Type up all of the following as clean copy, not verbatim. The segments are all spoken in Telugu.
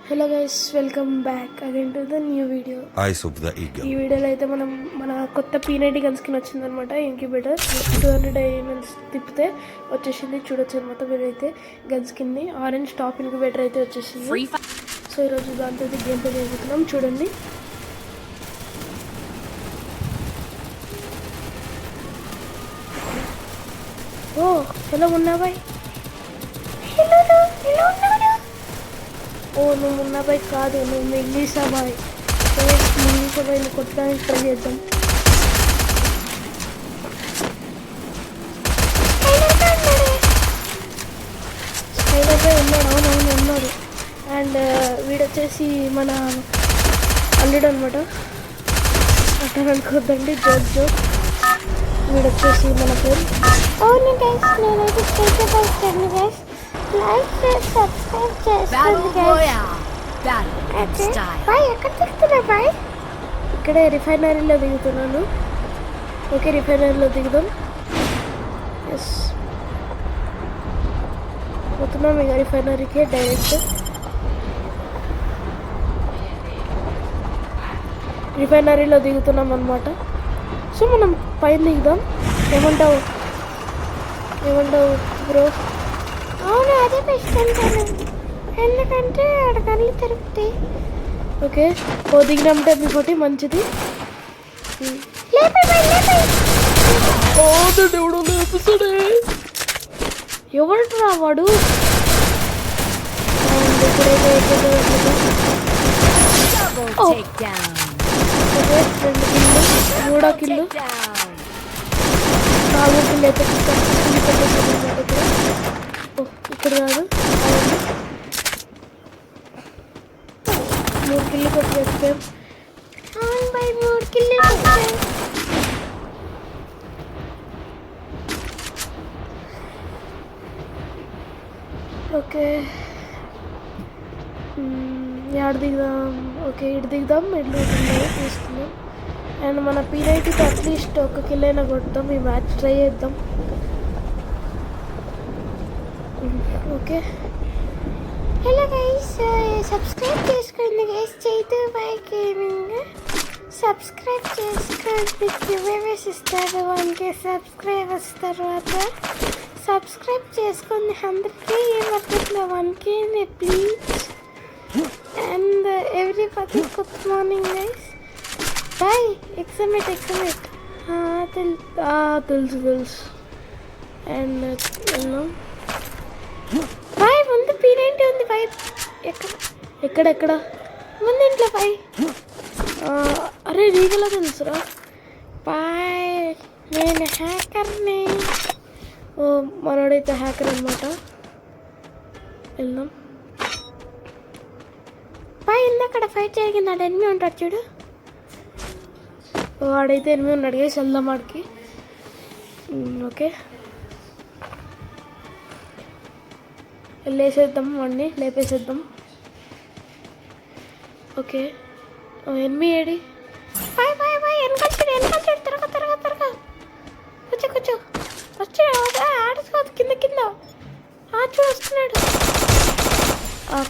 Hello guys, welcome back again to the new video. Eyes of the eagle. ఈ వీడియోలో అయితే మనం మన కొత్త P90 గన్ స్కిన్ వచ్చిందనమాట. ఇంక్యుబేటర్ 200 డైమండ్స్ తిప్పితే వచ్చేసింది. చూడొచ్చు అనమాట. వీరైతే గన్ స్కిన్ని ఆరెంజ్ టాప్ ఇంక్యుబేటర్ అయితే వచ్చేసింది. సో ఈరోజు దాంతో గేమ్ ప్లే చేయబోతున్నాం. చూడండి. ఓ హలో ఉన్నాబాయ్. ఓ నువ్వు ఉన్నాబాయ్ కాదు, నువ్వు మింగీసా బాయ్. మింగీసా బాయ్ని కొట్టడానికి ట్రై చేద్దాం. స్పైడర్ బాయ్ ఉన్నాడు. అవునవును ఉన్నాడు. అండ్ వీడొచ్చేసి మన అల్లుడు అనమాట. అట్లా అనుకోద్దండి, జోక్ జోక్. వీడొచ్చేసి మన పేరు. అవును గైస్, నేనైతే స్టేట్ అవుతాను గైస్. లైక్ చేసి సబ్స్క్రైబ్ చేసుకోండి గైస్. బాయ్ ఎక్కడ దిగుతున్నా బాయ్? ఇక్కడే రిఫైనరీలో దిగుతున్నాను. ఓకే, రిఫైనరీలో దిగుదాం. ఎస్, పోతున్నాం ఇక రిఫైనరీకి డైరెక్ట్. రిఫైనరీలో దిగుతున్నాం అనమాట. సో మనం పైన దిగుదాం. ఏమంటావు బ్రో? అవును, అదే బెస్ట్ అంటాను. ఎందుకంటే ఆడ కళ్ళు తిరుగుతాయి. ఓకే, ఓ దిగినామంటే ఇంకోటి మంచిది. ఎవడు రావాడు? మూడో కిల్లు, 4 కిల్లు అయితే ఇక్కడ కాదు, 3 కిల్లు కొట్టేస్తాం. అవును బాయ్, 3 కిల్లు వచ్చాయి. ఓకే, ఎక్కడ దిగుదాం? ఓకే, ఇటు దిగుదాం. ఎడ్లు తీసుకుందాం. అండ్ మన P90తో అట్లీస్ట్ ఒక కిల్ అయినా కొడతాం. ఈ మ్యాచ్ ట్రై చేద్దాం. ఓకే, హలో గైస్, సబ్స్క్రైబ్ చేసుకోండి guys. Chaitu boy gaming subscribe చేసుకోండి. గివేవేస్ ఇస్తారు 1K సబ్స్క్రైబర్స్ తర్వాత. సబ్స్క్రైబ్ చేసుకోండి. 100K ఏమవుతుందో 1K please. And everybody good morning guys. Bye. ఎక్సమేట్ తెలుసు. అండ్ బాయ్ ముందు P90 ఉంది బాయ్. ఎక్కడ ముందు ఇంట్లో బాయ్. అరే నీకెలా తెలుసురా? బాయ్ నేను హ్యాకర్ని. ఓ మనోడైతే హ్యాకర్ అనమాట. వెళ్దాం బాయ్. ఇందక్కడ ఫైట్ జరిగింది. ఆడ ఎనిమిది ఉంటాడు చూడు. వాడైతే ఎనిమిది ఉన్నాడు గైస్. వెళ్దాం వాడికి. ఓకే, వెళ్ళేసేద్దాం, వాడిని లేపేసేద్దాం. ఓకే, ఎనిమిది ఏడి? బాయ్ వెనకాల త్వరగా కూర్చో ఆడుకోదు. కింద చూడు వస్తున్నాడు.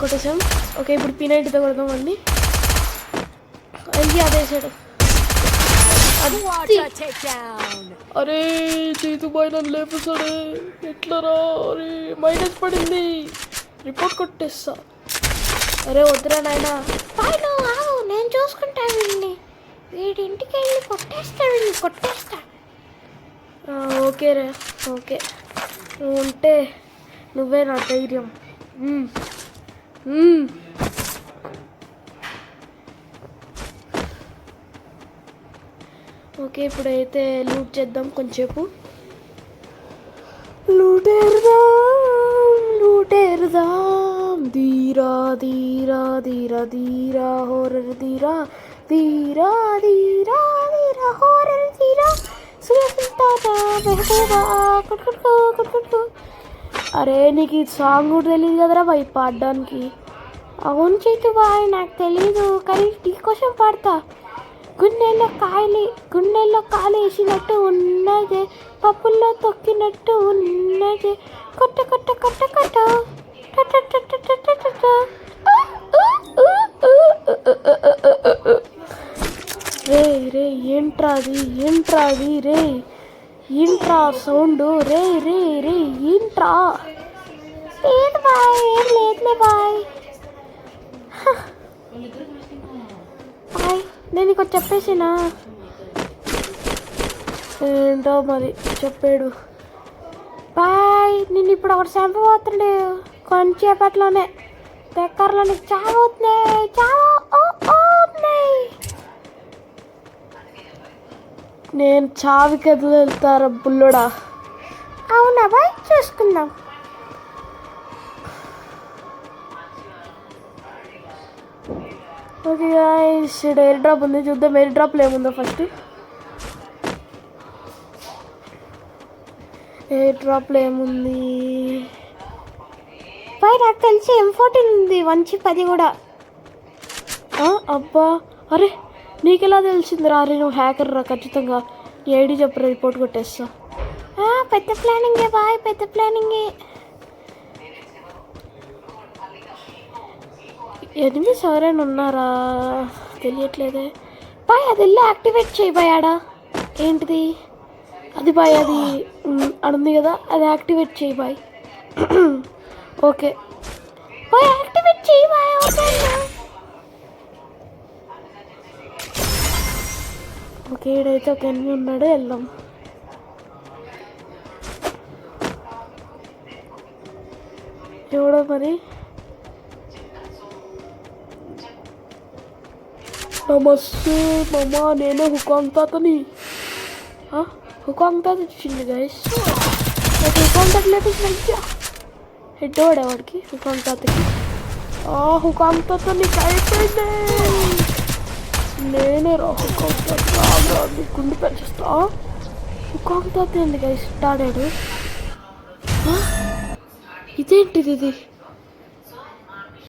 కొట్టేసాం. ఓకే, ఇప్పుడు P90తో కొడదాం వాడిని. అదేసాడు. అరే చైతు బాయ్ నన్ను లేపేసాడే. ఎట్లరా? అరే మైనస్ పడింది. రిపోర్ట్ కొట్టేస్తా. అరే వద్దురా నాయనా. బాయ్ నువ్వు ఆగు, నేను చూసుకుంటా. వీడింటికి వెళ్ళి కొట్టేస్తా. ఓకే రే, ఓకే. నువ్వు ఉంటే నువ్వే నా ధైర్యం. ఓకే, ఇప్పుడైతే లూట్ చేద్దాం కొంచెంసేపు. లూటేరుదాం ధీరా హోరర్ ధీరా హోరర్ ధీరా. అరే నీకు ఈ సాంగ్ కూడా తెలియదు కదరా బాయ్ పాడడానికి? అవును చైతు బాయ్, నాకు తెలీదు, కానీ నీ కోసం పాడతా. గుండెల్లో కాలు వేసినట్టు ఉన్నదే, పప్పుల్లో తొక్కినట్టు ఉన్నదే, కొట్ట ఏంట్రా అది రే, ఏంట్రా సౌండ్ రే రే రే, ఏంట్రా? లేదు బాయ్, ఏం లేదులే బాయ్. బాయ్ నేను నీకు చెప్పేసినా. ఏంటో మరి చెప్పాడు. బాయ్ నేను ఇప్పుడు ఒకటి చంపబోతుండే కొంచెంసేపట్లోనే. దగ్గరలో నీకు చావుతున్నాయి. నేను చావికి వెళ్తారా బుల్లుడా? అవునా బాయ్, చూసుకుందాం. ఓకే గాయ్స్, ఎయిర్ డ్రాప్ ఉంది, చూద్దాం ఎయిర్ డ్రాప్లో ఏముందో ఫస్ట్. ఎయిర్ డ్రాప్లో ఏముంది బాయ్? నాకు తెలిసి M14 ఉంది, 110 కూడా. అబ్బా, అరే నీకెలా తెలిసిందిరా? అరే నువ్వు హ్యాకర్ రా, ఖచ్చితంగా నీ ఐడి చెప్పరా, రిపోర్ట్ కొట్టేస్తా. పెద్ద ప్లానింగే బాయ్, పెద్ద ప్లానింగే. ఎనిమిది ఎవరైనా ఉన్నారా? తెలియట్లేదే బాయ్. అది వెళ్ళి యాక్టివేట్ చేయి బాయ్. ఆడ ఏంటిది అది బాయ్? అది అడుంది కదా, అది యాక్టివేట్ చేయి బాయ్. ఓకే బాయ్, యాక్టివేట్ చేయి బాయ్. ఓకే, ఈడైతే ఒక ఎనిమిది ఉన్నాడు, వెళ్దాం. ఎవడో మరి? నమస్తే మామా, నేనే హుకాంగ్ తాతని. హుకాంగ్ తాత వచ్చింది గైస్. హుకాంగ్ తాత లేపించిన హెడ్ వాడేవాడికి, హుకాంగ్ తాతకి. హుకాంగ్ తాత నీకు అయిపోయింది. నేనే రా హుకాంగ్ తాత, నీ గుండు పెంచేస్తా. హుకాంగ్ తాత ఏంది గైస్ ఆడాడు? ఇదేంటిది ఇది?